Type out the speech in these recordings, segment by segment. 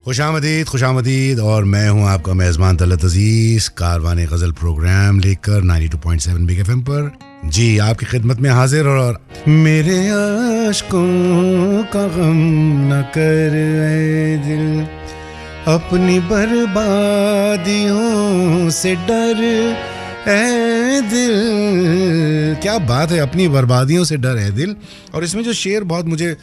खुशामदीद और मैं हूं आपका मेज़बान तलत अजीज़ कारवाने गज़ल प्रोग्राम लेकर 92.7 बिग एफएम पर जी आपकी खिदमत में हाजिर। और मेरे आशिकों का गम न कर ऐ दिल, अपनी बर्बादियों से डर ऐ दिल। क्या बात है, अपनी बर्बादियों से डर है दिल। और इसमें जो शेर बहुत मुझे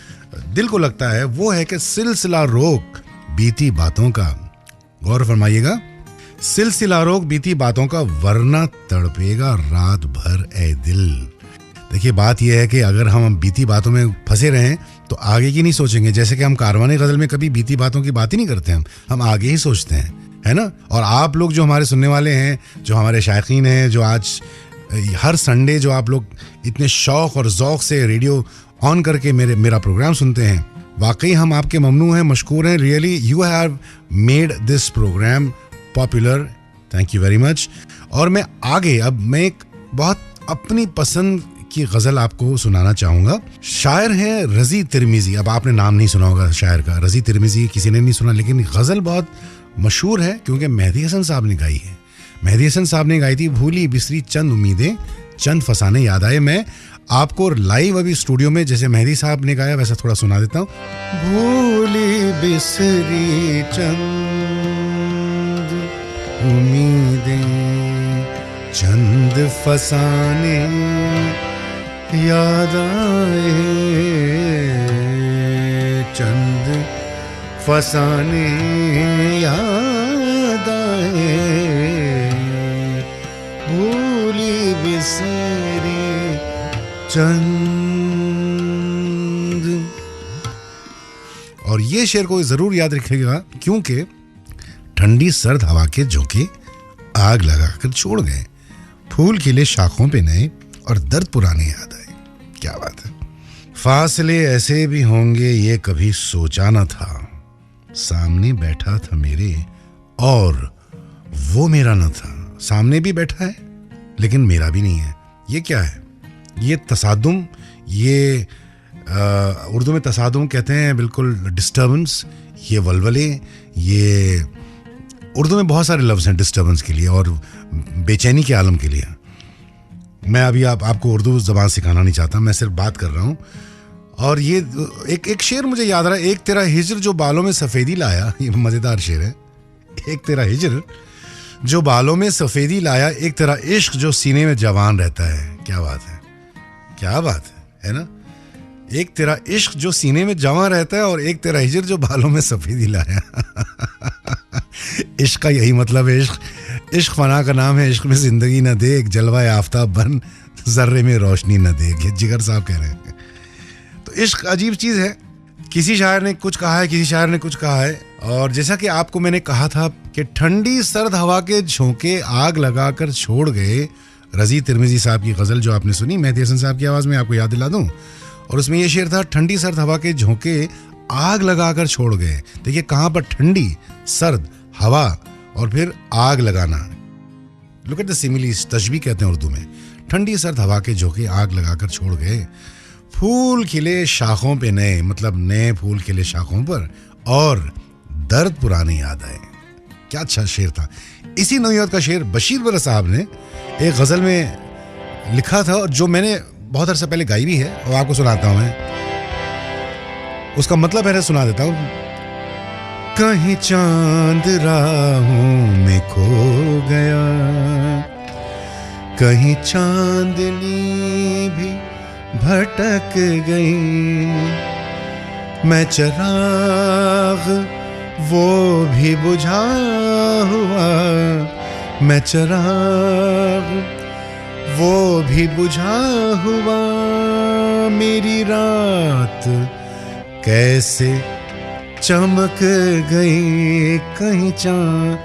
दिल को लगता है वो है कि सिलसिला रोक बीती बातों का, गौर फरमाइएगा, सिलसिला रोक बीती बातों का वरना तड़पेगा रात भर ऐ दिल। देखिए बात यह है कि अगर हम बीती बातों में फंसे रहें तो आगे की नहीं सोचेंगे। जैसे कि हम कारवाने गज़ल में कभी बीती बातों की बात ही नहीं करते, हम आगे ही सोचते हैं, है ना। और आप लोग जो हमारे सुनने वाले हैं, जो हमारे शायकीन हैं, जो आज हर संडे जो आप लोग इतने शौक़ और ज़ौक़ से रेडियो ऑन करके मेरा प्रोग्राम सुनते हैं, वाकई हम आपके ममनू हैं, मशकूर हैं। Really you have made this programme popular, thank you very much. और मैं एक बहुत अपनी पसंद की गज़ल आपको सुनाना चाहूँगा। शायर हैं रज़ी तिरमिज़ी। अब आपने नाम नहीं सुना होगा शायर का, रज़ी तिरमिज़ी किसी ने नहीं सुना, लेकिन गज़ल बहुत मशहूर है क्योंकि मेहदी हसन साहब ने गाई है। मेहदी हसन साहब ने गाई थी, भूली बिसरी चंद उम्मीदें, चंद फसाने याद आए। मैं आपको लाइव अभी स्टूडियो में जैसे मेहदी साहब ने गाया वैसा थोड़ा सुना देता हूँ। भूली बिसरी चंद उम्मीदें, चंद फसाने याद आए, चंद फसाने याद आए, भूली बिसरी चंद। और ये शेर को जरूर याद रखिएगा क्योंकि ठंडी सर्द हवा के झोंके आग लगाकर छोड़ गए, फूल खिले शाखों पे नए और दर्द पुराने याद आए। क्या बात है। फासले ऐसे भी होंगे ये कभी सोचा न था, सामने बैठा था मेरे और वो मेरा न था। सामने भी बैठा है लेकिन मेरा भी नहीं है। ये क्या है? ये तसादुम, ये उर्दू में तसादुम कहते हैं, बिल्कुल डिस्टर्बेंस, ये वलवले, ये उर्दू में बहुत सारे लफ्ज़ हैं डिस्टर्बेंस के लिए और बेचैनी के आलम के लिए। मैं अभी आपको उर्दू ज़बान सिखाना नहीं चाहता, मैं सिर्फ बात कर रहा हूँ। और ये एक शेर मुझे याद आ रहा है, एक तेरा हिजर जो बालों में सफ़ेदी लाया। ये मज़ेदार शेर है। एक तेरा हिजर जो बालों में सफ़ेदी लाया, एक तेरा इश्क जो सीने में जवान रहता है। क्या बात है, क्या बात है ना। एक तेरा इश्क जो सीने में जवां रहता है और एक तेरा हिजर जो बालों में सफ़ेदी लाया। इश्क का यही मतलब है। इश्क फना का नाम है, इश्क में ज़िंदगी न दे, एक जलवा आफ्ताब बन, ज़र्रे में रोशनी न दे। ये जिगर साहब कह रहे हैं। तो इश्क अजीब चीज़ है। किसी शायर ने कुछ कहा है, किसी शायर ने कुछ कहा है। और जैसा कि आपको मैंने कहा था कि ठंडी सर्द हवा के झोंके आग लगाकर छोड़ गए, रज़ी तिरमिज़ी साहब की गज़ल जो आपने सुनी मेहदी हसन साहब की आवाज़ में, आपको याद दिला दूं। और उसमें ये शेर था, ठंडी सर्द हवा के झोंके आग लगाकर छोड़ गए। देखिए कहाँ पर ठंडी सर्द हवा और फिर आग लगाना। लुक एट द सिमिलीज, तशबीह कहते हैं उर्दू में। ठंडी सर्द हवा के झोंके आग लगाकर छोड़ गए, फूल खिले शाखों पे नए, मतलब नए फूल खिले शाखों पर, और दर्द पुराने याद आए। क्या अच्छा शेर था। इसी नौयत का शेर बशीर बर साहब ने एक गज़ल में लिखा था और जो मैंने बहुत अरसा पहले गाई भी है और आपको सुनाता हूँ मैं। उसका मतलब है, सुना देता हूँ। कहीं चांद राहों में खो गया, कहीं चांदनी भी भटक गई, मैं चराग वो भी बुझा हुआ, मैं चराग वो भी बुझा हुआ, मेरी रात कैसे चमक गई कहीं चांद।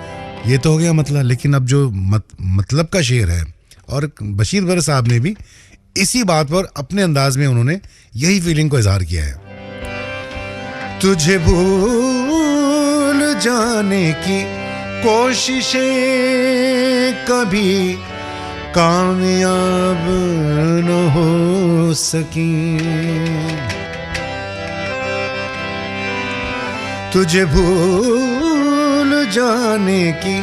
ये तो हो गया मतलब, लेकिन अब जो मतलब का शेर है, और बशीर बर साहब ने भी इसी बात पर अपने अंदाज में उन्होंने यही फीलिंग को इजहार किया है। तुझे भूल जाने की कोशिशें कभी कामयाब न हो सकी, तुझे भूल जाने की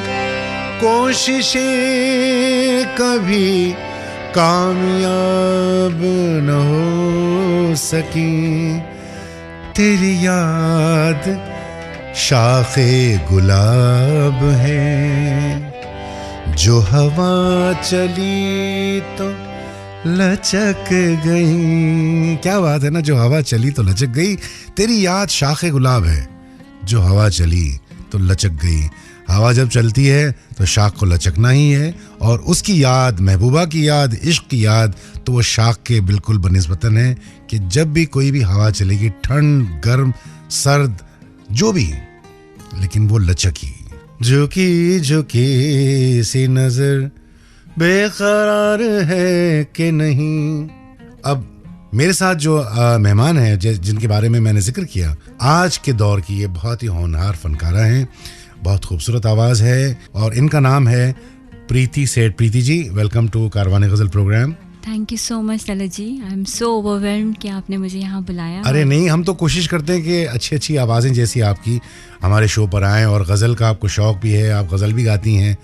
कोशिशें कभी कामयाब न हो सकी, तेरी याद शाखे गुलाब है, जो हवा चली तो लचक गई। क्या बात है ना, जो हवा चली तो लचक गई। तेरी याद शाखे गुलाब है, जो हवा चली तो लचक गई। हवा जब चलती है तो शाख को लचकना ही है, और उसकी याद, महबूबा की याद, इश्क की याद, तो वो शाख के बिल्कुल बनिस्बतन है कि जब भी कोई भी हवा चलेगी, ठंड, गर्म, सर्द, जो भी, लेकिन वो लचकी। झुकी झुकी सी नजर बेकरार है कि नहीं। अब मेरे साथ जो मेहमान हैं जिनके बारे में मैंने जिक्र किया, आज के दौर की ये बहुत ही होनहार फनकारा हैं, बहुत खूबसूरत आवाज़ है, और इनका नाम है Preeti Seth. Preeti ji, welcome to Karwane Ghazal programme. Thank you so much Lalit ji, I am so overwhelmed कि आपने मुझे यहाँ बुलाया। अरे नहीं, हम तो कोशिश करते हैं कि अच्छी अच्छी आवाज़ें जैसी आपकी हमारे शो पर आएँ, और गज़ल का आपको शौक़ भी है, आप गज़ल भी गाती हैं,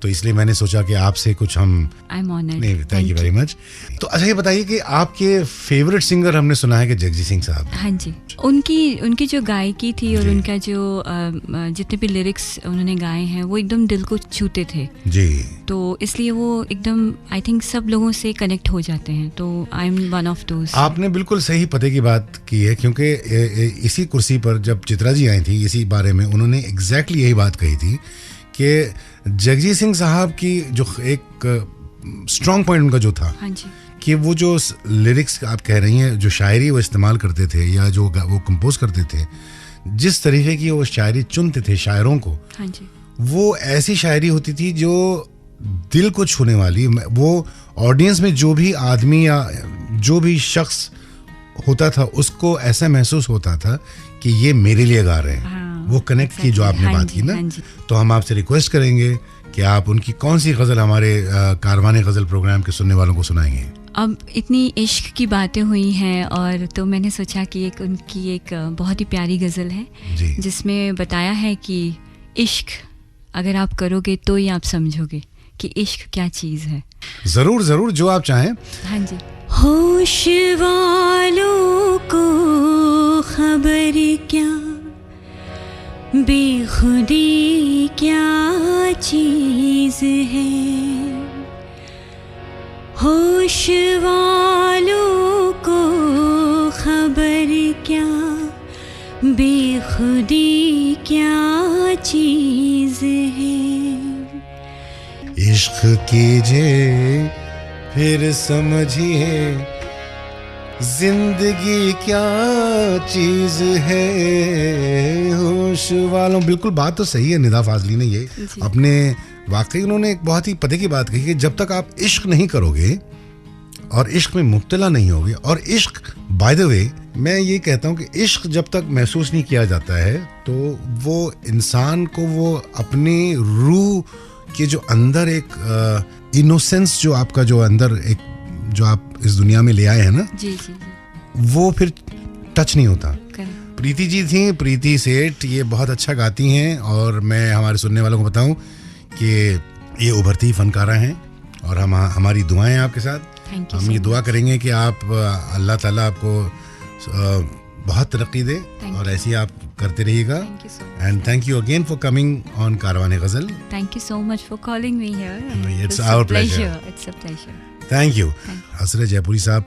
तो इसलिए मैंने सोचा कि आपसे कुछ हम। I am honoured. नहीं, थैंक यू वेरी मच। तो अच्छा ये बताइए कि आपके फेवरेट सिंगर हमने सुना है कि जगजीत सिंह साहब। हाँ जी, उनकी जो गायकी थी और उनका जो जितने भी लिरिक्स उन्होंने गाए हैं वो एकदम दिल को छूते थे जी, तो इसलिए वो एकदम आई थिंक सब लोगों से कनेक्ट हो जाते हैं, तो I am one of those. आपने बिल्कुल सही पते की बात की है, क्योंकि इसी कुर्सी पर जब चित्रा जी आई थी, इसी बारे में उन्होंने एग्जैक्टली यही बात कही थी कि जगजीत सिंह साहब की जो एक स्ट्रॉन्ग पॉइंट उनका जो था, हाँ जी, कि वो जो लिरिक्स आप कह रही हैं, जो शायरी वो इस्तेमाल करते थे या जो वो कंपोज करते थे, जिस तरीके की वो शायरी चुनते थे शायरों को, हाँ जी, वो ऐसी शायरी होती थी जो दिल को छूने वाली। वो ऑडियंस में जो भी आदमी या जो भी शख्स होता था उसको ऐसा महसूस होता था कि ये मेरे लिए गा रहे हैं। वो कनेक्ट की जो आपने बात की ना, तो हम आपसे रिक्वेस्ट करेंगे कि आप उनकी कौन सी गज़ल हमारे कारवाने गज़ल प्रोग्राम के सुनने वालों को सुनाएंगे। अब इतनी इश्क की बातें हुई हैं, और तो मैंने सोचा कि उनकी एक बहुत ही प्यारी गज़ल है जिसमें बताया है कि इश्क अगर आप करोगे तो ही आप समझोगे कि इश्क क्या चीज़ है। ज़रूर ज़रूर, जो आप चाहें। हाँ जी। होश वालों को खबर क्या, बेखुदी क्या चीज़ है, होश वालों को खबर क्या, बेखुदी क्या चीज़ है। इश्क कीजिए फिर समझिए जिंदगी क्या चीज है, होश वालों। बिल्कुल बात तो सही है, निदा फाजली ने ये अपने वाकई उन्होंने एक बहुत ही पते की बात कही कि जब तक आप इश्क नहीं करोगे और इश्क में मुब्तला नहीं होगे, और इश्क बाय द वे मैं ये कहता हूँ कि इश्क जब तक महसूस नहीं किया जाता है तो वो इंसान को वो अपनी रूह के जो अंदर एक इनोसेंस जो आपका जो अंदर एक जो आप इस दुनिया में ले आए हैं ना, जी जी जी, वो फिर टच नहीं होता। प्रीति जी थी, प्रीति सेठ, ये बहुत अच्छा गाती हैं, और मैं हमारे सुनने वालों को बताऊं कि ये उभरती फनकारा हैं, और हमारी दुआएं आपके साथ। हम ये दुआ करेंगे कि आप अल्लाह ताला आपको बहुत तरक्की दे और ऐसे ही आप करते रहिएगा। And thank you again for coming on कारवाने गज़ल। Thank you so much for calling me here. It's our pleasure. It's a pleasure. Thank you. Hasrat Jaipuri साहब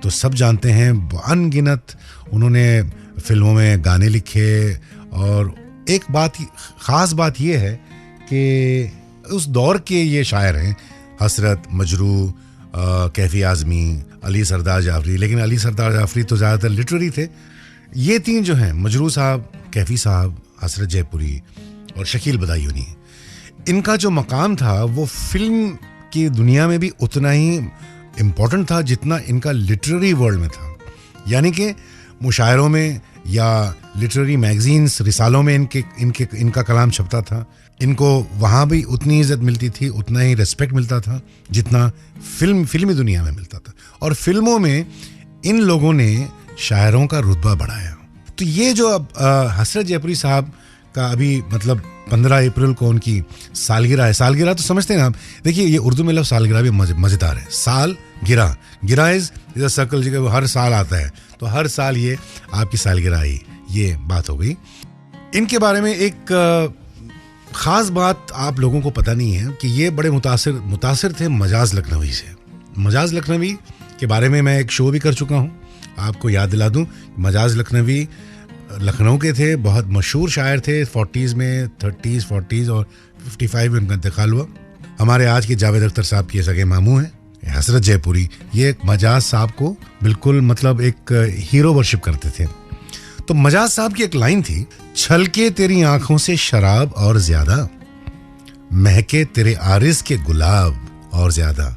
तो सब जानते हैं, अनगिनत उन्होंने फिल्मों में गाने लिखे, और एक बात ख़ास बात ये है कि उस दौर के ये शायर हैं, हसरत, मजरू, कैफी आज़मी, अली सरदार जाफरी। लेकिन अली सरदार जाफरी तो ज़्यादातर लिटरेरी थे। ये तीन जो हैं, मजरू साहब, कैफी साहब, हसरत जयपुरी और शकील बदायूनी, इनका जो मकाम था वो फिल्म की दुनिया में भी उतना ही इम्पोर्टेंट था जितना इनका लिटरेरी वर्ल्ड में था। यानी कि मुशायरों में या लिटरेरी मैगजीन्स, रिसालों में इनका कलाम छपता था। इनको वहाँ भी उतनी इज़्ज़त मिलती थी, उतना ही रिस्पेक्ट मिलता था जितना फिल्मी दुनिया में मिलता था। और फिल्मों में इन लोगों ने शायरों का रुतबा बढ़ाया। तो ये जो अब हसरत जयपुरी साहब का अभी मतलब 15 अप्रैल को उनकी सालगिरह है। सालगिरह तो समझते हैं आप, देखिए ये उर्दू में लफ्ज़ सालगिरह भी मज़ेदार है। सालगिरह, गिरह इज सर्कल, जगह हर साल आता है, तो हर साल ये आपकी सालगिरह आई, ये बात हो गई। इनके बारे में एक ख़ास बात आप लोगों को पता नहीं है कि ये बड़े मुतासिर थे मजाज लखनवी से। मजाज लखनवी के बारे में मैं एक शो भी कर चुका हूँ, आपको याद दिला दूँ। मजाज लखनवी लखनऊ के थे, बहुत मशहूर शायर थे 40s में, 30s 40s और 55 में उनका इंतकाल हुआ। हमारे आज के जावेद अख्तर साहब के सगे मामू हैं हसरत जयपुरी। ये मजाज साहब को बिल्कुल मतलब एक हीरो वर्शिप करते थे। तो मजाज साहब की एक लाइन थी, छलके तेरी आंखों से शराब और ज्यादा, महके तेरे आरिज़ के गुलाब और ज्यादा,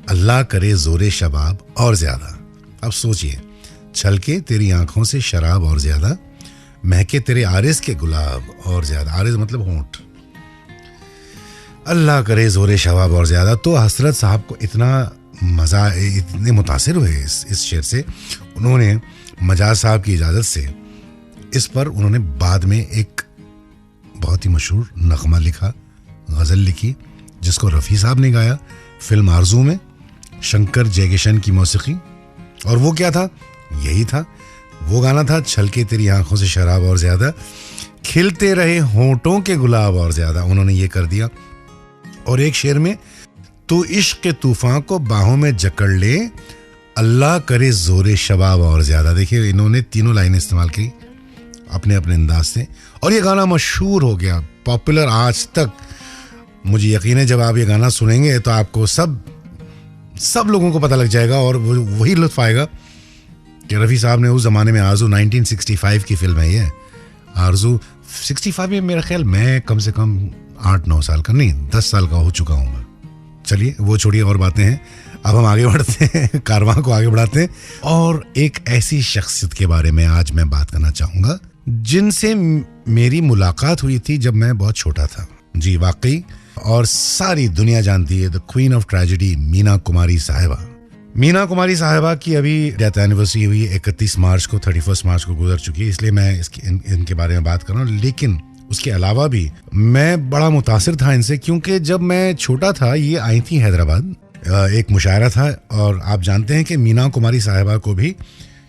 अल्लाह करे जोरे शबाब और ज्यादा। अब सोचिए, छलके तेरी आंखों से शराब और ज्यादा, महके तेरे आरिज़ के गुलाब और ज्यादा, आरिज़ मतलब होंठ, अल्लाह करे जोरे शबाब और ज्यादा। तो हसरत साहब को इतना मज़ा, इतने मुतासिर हुए इस शेर से, उन्होंने मजाज साहब की इजाज़त से इस पर उन्होंने बाद में एक बहुत ही मशहूर नगमा लिखा, गज़ल लिखी, जिसको रफ़ी साहब ने गाया फिल्म आरज़ू में, शंकर जयकिशन की मौसीकी। और वो क्या था, यही था, वो गाना था, छलके तेरी आंखों से शराब और ज़्यादा, खिलते रहे होंठों के गुलाब और ज़्यादा, उन्होंने ये कर दिया। और एक शेर में, तू इश्क के तूफान को बाहों में जकड़ ले, अल्लाह करे जोरे शबाब और ज़्यादा। देखिए इन्होंने तीनों लाइनें इस्तेमाल की अपने अपने अंदाज से, और ये गाना मशहूर हो गया, पॉपुलर आज तक। मुझे यकीन है जब आप ये गाना सुनेंगे तो आपको सब लोगों को पता लग जाएगा और वही लुत्फ आएगा कि रफ़ी साहब ने उस ज़माने में, आरज़ू 1965 की फिल्म है ये, आरज़ू 65 में मेरा ख्याल मैं कम से कम 8-9 साल का नहीं 10 साल का हो चुका हूँ। चलिए वो छोड़िए, और बातें हैं, अब हम आगे बढ़ते हैं, कारवां को आगे बढ़ाते हैं। और एक ऐसी शख्सियत के बारे में आज मैं बात करना चाहूँगा जिनसे मेरी मुलाकात हुई थी जब मैं बहुत छोटा था। जी वाकई, और सारी दुनिया जानती है, the queen of tragedy Meena Kumari साहिबा। मीना कुमारी साहिबा की अभी डेथ एनिवर्सरी हुई 31 मार्च को, 31 मार्च को गुजर चुकी है, इसलिए मैं इनके बारे में बात कर रहा हूँ। लेकिन उसके अलावा भी मैं बड़ा मुतासिर था इनसे, क्योंकि जब मैं छोटा था ये आई थी हैदराबाद, एक मुशायरा था, और आप जानते हैं कि मीना कुमारी साहिबा को भी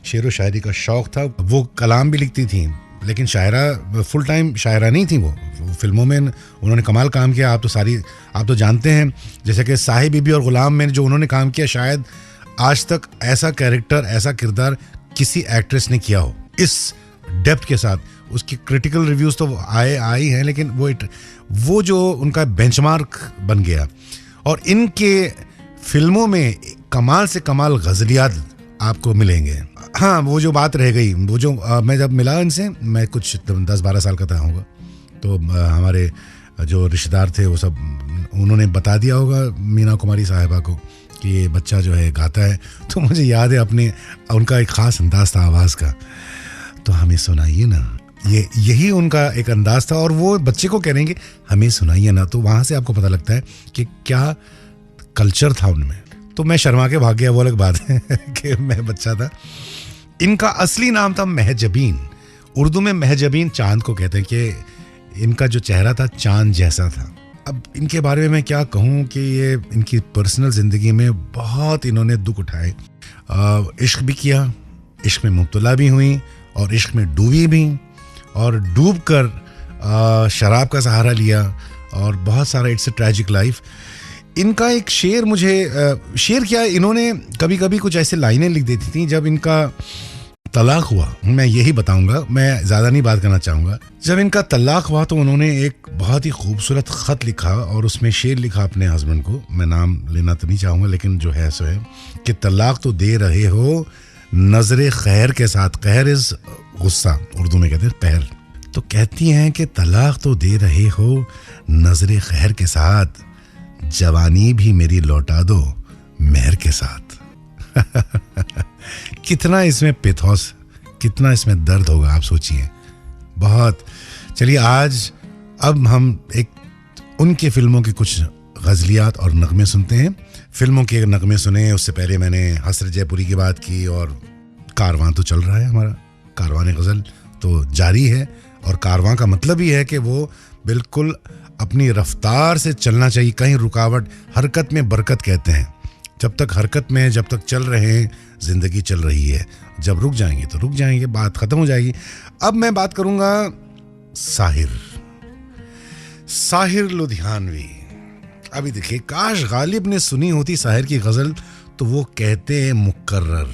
शेर व शायरी का शौक़ था। वो कलाम भी लिखती थी, लेकिन शायरा, फुल टाइम शायरा नहीं थी वो फिल्मों में उन्होंने कमाल काम किया। आप तो जानते हैं, जैसे कि साहिब बीबी और गुलाम में जो उन्होंने काम किया, शायद आज तक ऐसा कैरेक्टर, ऐसा किरदार किसी एक्ट्रेस ने किया हो इस डेप्थ के साथ। उसकी क्रिटिकल रिव्यूज़ तो आई हैं, लेकिन वो जो उनका बेंचमार्क बन गया। और इनके फिल्मों में कमाल से कमाल गज़लियात आपको मिलेंगे। हाँ, वो जो बात रह गई, वो जो मैं जब मिला इनसे, मैं कुछ 10-12 साल का था होगा, तो हमारे जो रिश्तेदार थे वो सब, उन्होंने बता दिया होगा मीना कुमारी साहिबा को कि ये बच्चा जो है गाता है। तो मुझे याद है उनका एक ख़ास अंदाज़ था आवाज़ का, तो हमें सुनाइए ना, यही उनका एक अंदाज़ था। और वो बच्चे को कह रहे हैं कि हमें सुनाइए ना, तो वहाँ से आपको पता लगता है कि क्या कल्चर था उनमें। तो मैं शर्मा के भाग गया, वो अलग बात है कि मैं बच्चा था। इनका असली नाम था महजबीन, उर्दू में महजबीन चांद को कहते हैं, कि इनका जो चेहरा था चांद जैसा था। अब इनके बारे में मैं क्या कहूँ कि ये इनकी पर्सनल ज़िंदगी में बहुत इन्होंने दुख उठाए, इश्क भी किया, इश्क में मुब्तला भी हुई, और इश्क में डूबी भी, और डूब कर शराब का सहारा लिया, और बहुत सारा, इट्स अ ट्रैजिक लाइफ। इनका एक शेर शेर क्या, इन्होंने कभी कभी कुछ ऐसे लाइनें लिख देती थी जब इनका तलाक हुआ। मैं यही बताऊंगा, मैं ज़्यादा नहीं बात करना चाहूँगा। जब इनका तलाक हुआ तो उन्होंने एक बहुत ही खूबसूरत ख़त लिखा, और उसमें शेर लिखा अपने हस्बैंड को। मैं नाम लेना तो नहीं चाहूँगा, लेकिन जो है सो है कि तलाक तो दे रहे हो नज़रे खैर के साथ, कहर इज़ गुस्सा, उर्दू में कहते हैं कहर। तो कहती हैं कि तलाक तो दे रहे हो नज़रे खैर के साथ, जवानी भी मेरी लौटा दो मेहर के साथ। कितना इसमें पेथोस, कितना इसमें दर्द होगा, आप सोचिए। बहुत। चलिए अब हम एक उनके फिल्मों के कुछ गज़लियात और नगमे सुनते हैं। फिल्मों के नगमे सुने, उससे पहले मैंने हसरत जयपुरी की बात की, और कारवां तो चल रहा है हमारा। कारवान गज़ल तो जारी है, और कारवां का मतलब ही है कि वो बिल्कुल अपनी रफ्तार से चलना चाहिए, कहीं रुकावट, हरकत में बरकत कहते हैं। जब तक हरकत में, जब तक चल रहे हैं, ज़िंदगी चल रही है। जब रुक जाएंगे तो रुक जाएंगे, बात ख़त्म हो जाएगी। अब मैं बात करूँगा साहिर लुधियानवी। अभी देखिए, काश गालिब ने सुनी होती साहिर की गज़ल तो वो कहते हैं मुकर्रर।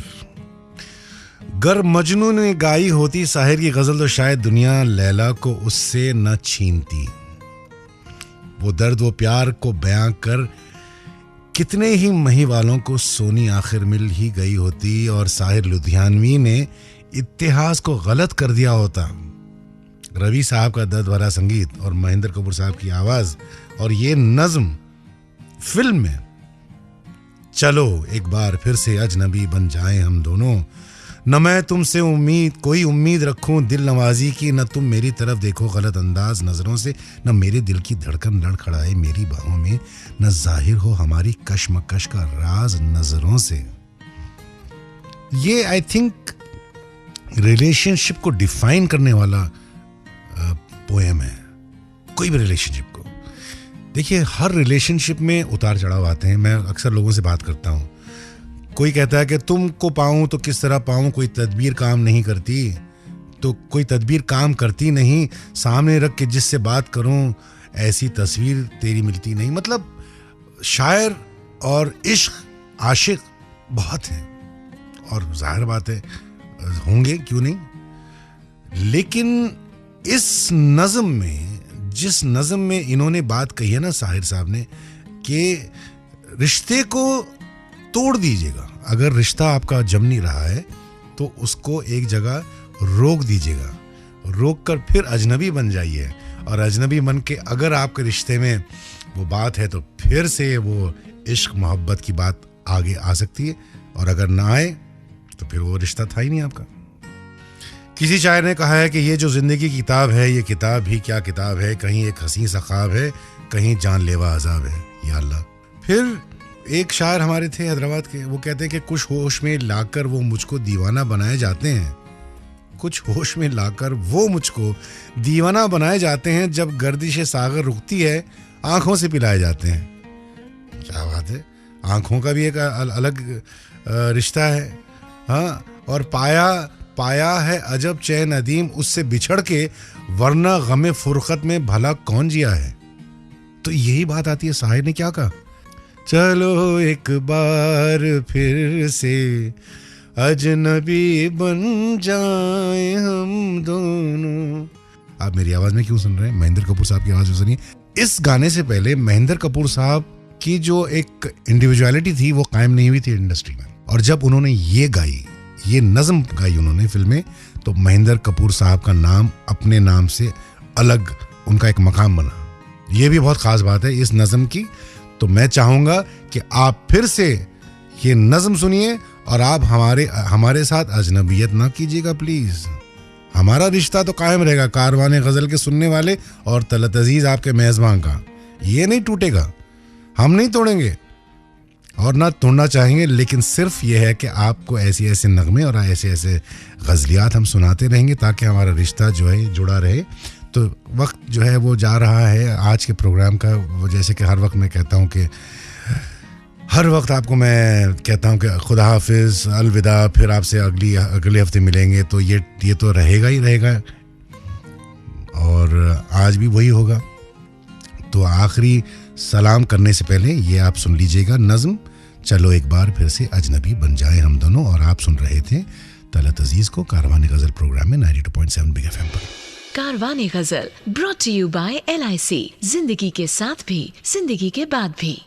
गर मजनू ने गाई होती साहिर की गज़ल तो शायद दुनिया लैला को उससे न छीनती। वो दर्द वो प्यार को बयां कर कितने ही मही वालों को सोनी आखिर मिल ही गई होती, और साहिर लुधियानवी ने इतिहास को गलत कर दिया होता। रवि साहब का दर्द भरा संगीत और महेंद्र कपूर साहब की आवाज़ और ये नज़्म फिल्म में चलो एक बार फिर से अजनबी बन जाएं हम दोनों, न मैं तुमसे कोई उम्मीद रखूं दिल नवाजी की, न तुम मेरी तरफ देखो गलत अंदाज नजरों से, न मेरे दिल की धड़कन लड़ खड़ाए मेरी बाहों में, न जाहिर हो हमारी कशमकश का राज नजरों से। ये आई थिंक रिलेशनशिप को डिफाइन करने वाला पोएम है, कोई भी रिलेशनशिप को। देखिए, हर रिलेशनशिप में उतार चढ़ाव आते हैं। मैं अक्सर लोगों से बात करता हूँ, कोई कहता है कि तुमको पाऊं तो किस तरह पाऊं, कोई तदबीर काम नहीं करती, तो कोई तदबीर काम करती नहीं, सामने रख के जिससे बात करूं ऐसी तस्वीर तेरी मिलती नहीं। मतलब शायर और इश्क आशिक बहुत हैं, और जाहिर बात है होंगे, क्यों नहीं। लेकिन इस नज़म में, जिस नज़म में इन्होंने बात कही है ना साहिर साहब ने, कि रिश्ते को तोड़ दीजिएगा, अगर रिश्ता आपका जम नहीं रहा है तो उसको एक जगह रोक दीजिएगा, रोक कर फिर अजनबी बन जाइए, और अजनबी बन के अगर आपके रिश्ते में वो बात है तो फिर से वो इश्क मोहब्बत की बात आगे आ सकती है, और अगर ना आए तो फिर वो रिश्ता था ही नहीं आपका। किसी शायर ने कहा है कि ये जो ज़िंदगी की किताब है, ये किताब ही क्या किताब है, कहीं एक हसीन सा ख्वाब है, कहीं जानलेवा अज़ाब है, या अल्लाह। फिर एक शायर हमारे थे हैदराबाद के, वो कहते हैं कि कुछ होश में लाकर वो मुझको दीवाना बनाए जाते हैं, कुछ होश में लाकर वो मुझको दीवाना बनाए जाते हैं, जब गर्दिश सागर रुकती है आंखों से पिलाए जाते हैं। क्या बात है, आंखों का भी एक अलग रिश्ता है। हाँ, और पाया है अजब चैन अदीम उससे बिछड़ के, वरना गमे फुरकत में भला कौन जिया है। तो यही बात आती है, साहिर ने क्या कहा, चलो एक बार फिर से अजनबी बन जाएं हम दोनों। आप मेरी आवाज में क्यों सुन रहे हैं, महेंद्र कपूर साहब की आवाज में सुनिए। इस गाने से पहले महेंद्र कपूर साहब की जो एक इंडिविजुअलिटी थी वो कायम नहीं हुई थी इंडस्ट्री में, और जब उन्होंने ये गाई, ये नज़म गाई उन्होंने फिल्म में, तो महेंद्र कपूर साहब का नाम अपने नाम से अलग उनका एक मकाम बना। ये भी बहुत ख़ास बात है इस नज़म की। तो मैं चाहूँगा कि आप फिर से ये नज़म सुनिए, और आप हमारे साथ अजनबियत ना कीजिएगा प्लीज़। हमारा रिश्ता तो कायम रहेगा, कारवाने गज़ल के सुनने वाले और तलत अजीज़ आपके मेज़बान का, ये नहीं टूटेगा, हम नहीं तोड़ेंगे और ना तोड़ना चाहेंगे। लेकिन सिर्फ ये है कि आपको ऐसे ऐसे नगमे और ऐसे ऐसे गज़लियात हम सुनाते रहेंगे, ताकि हमारा रिश्ता जो है जुड़ा रहे। तो वक्त जो है वो जा रहा है आज के प्रोग्राम का। वो जैसे कि हर वक्त मैं कहता हूँ कि हर वक्त आपको मैं कहता हूँ कि खुदा हाफिज़, अलविदा, फिर आपसे अगले हफ्ते मिलेंगे। तो ये तो रहेगा ही रहेगा, और आज भी वही होगा। तो आखिरी सलाम करने से पहले ये आप सुन लीजिएगा नज़्म, चलो एक बार फिर से अजनबी बन जाए हम दोनों। और आप सुन रहे थे तलत अजीज़ को कारवाने गज़ल प्रोग्राम में 92.7 बिग FM पर। Karwane Ghazal brought to you by LIC, जिंदगी के साथ भी जिंदगी के बाद भी।